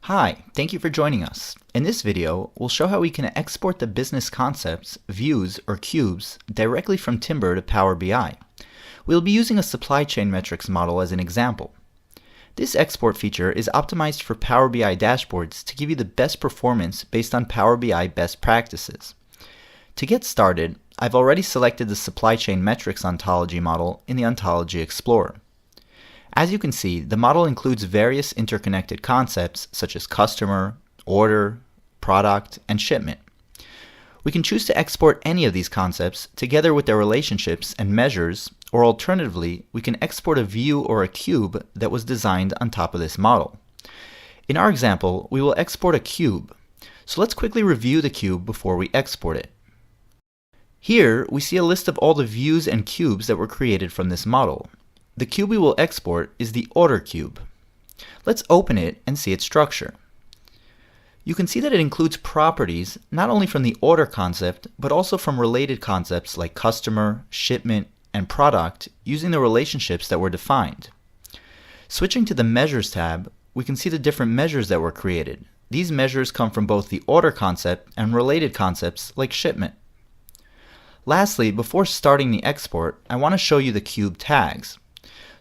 Hi, thank you for joining us. In this video, we'll show how we can export the business concepts, views, or cubes directly from Timbr to Power BI. We'll be using a supply chain metrics model as an example. This export feature is optimized for Power BI dashboards to give you the best performance based on Power BI best practices. To get started, I've already selected the supply chain metrics ontology model in the Ontology Explorer. As you can see, the model includes various interconnected concepts such as customer, order, product, and shipment. We can choose to export any of these concepts together with their relationships and measures, or alternatively, we can export a view or a cube that was designed on top of this model. In our example, we will export a cube. So let's quickly review the cube before we export it. Here, we see a list of all the views and cubes that were created from this model. The cube we will export is the order cube. Let's open it and see its structure. You can see that it includes properties not only from the order concept, but also from related concepts like customer, shipment, and product using the relationships that were defined. Switching to the Measures tab, we can see the different measures that were created. These measures come from both the order concept and related concepts like shipment. Lastly, before starting the export, I want to show you the cube tags.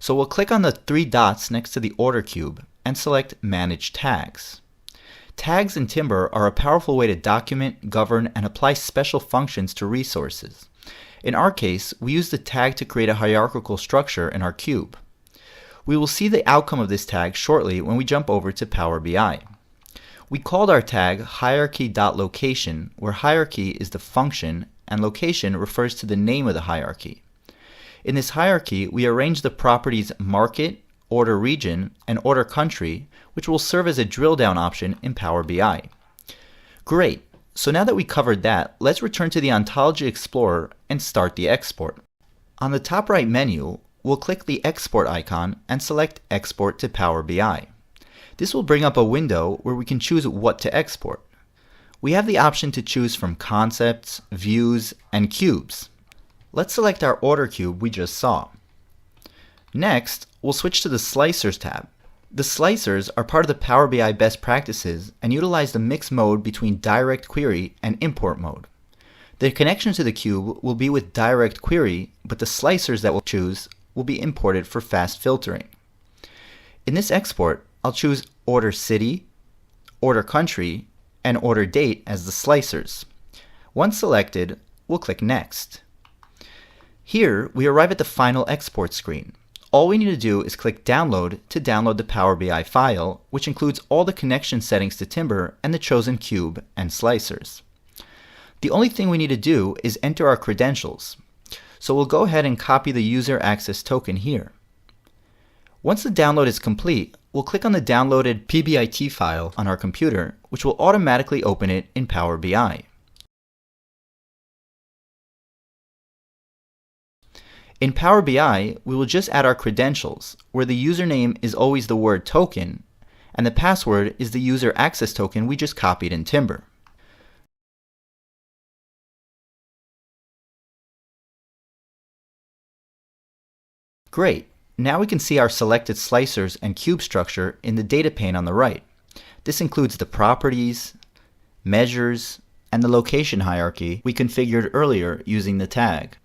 So we'll click on the three dots next to the order cube and select Manage Tags. Tags in Timbr are a powerful way to document, govern, and apply special functions to resources. In our case, we use the tag to create a hierarchical structure in our cube. We will see the outcome of this tag shortly when we jump over to Power BI. We called our tag hierarchy.location, where hierarchy is the function and location refers to the name of the hierarchy. In this hierarchy, we arrange the properties market, order region, and order country, which will serve as a drill down option in Power BI. Great, so now that we covered that, let's return to the Ontology Explorer and start the export. On the top right menu, we'll click the export icon and select Export to Power BI. This will bring up a window where we can choose what to export. We have the option to choose from concepts, views, and cubes. Let's select our order cube we just saw. Next, we'll switch to the Slicers tab. The slicers are part of the Power BI best practices and utilize the mixed mode between direct query and import mode. The connection to the cube will be with direct query, but the slicers that we'll choose will be imported for fast filtering. In this export, I'll choose order city, order country, and order date as the slicers. Once selected, we'll click Next. Here, we arrive at the final export screen. All we need to do is click Download to download the Power BI file, which includes all the connection settings to Timbr and the chosen cube and slicers. The only thing we need to do is enter our credentials. So we'll go ahead and copy the user access token here. Once the download is complete, we'll click on the downloaded PBIT file on our computer, which will automatically open it in Power BI. In Power BI, we will just add our credentials, where the username is always the word token, and the password is the user access token we just copied in Timbr. Great! Now we can see our selected slicers and cube structure in the data pane on the right. This includes the properties, measures, and the location hierarchy we configured earlier using the tag.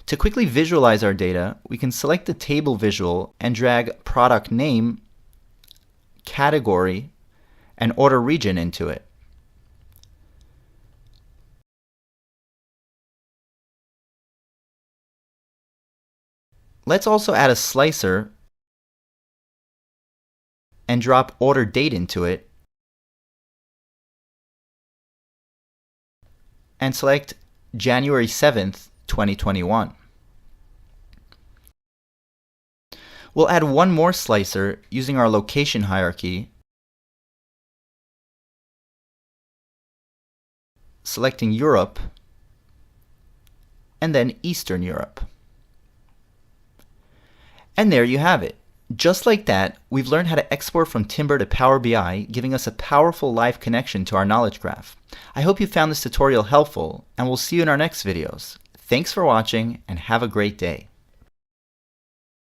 To quickly visualize our data, we can select the table visual and drag product name, category, and order region into it. Let's also add a slicer and drop order date into it and select January 7th, 2021. We'll add one more slicer using our location hierarchy, selecting Europe and then Eastern Europe. And there you have it. Just like that, we've learned how to export from Timbr to Power BI, giving us a powerful live connection to our knowledge graph. I hope you found this tutorial helpful, and we'll see you in our next videos. Thanks for watching, and have a great day.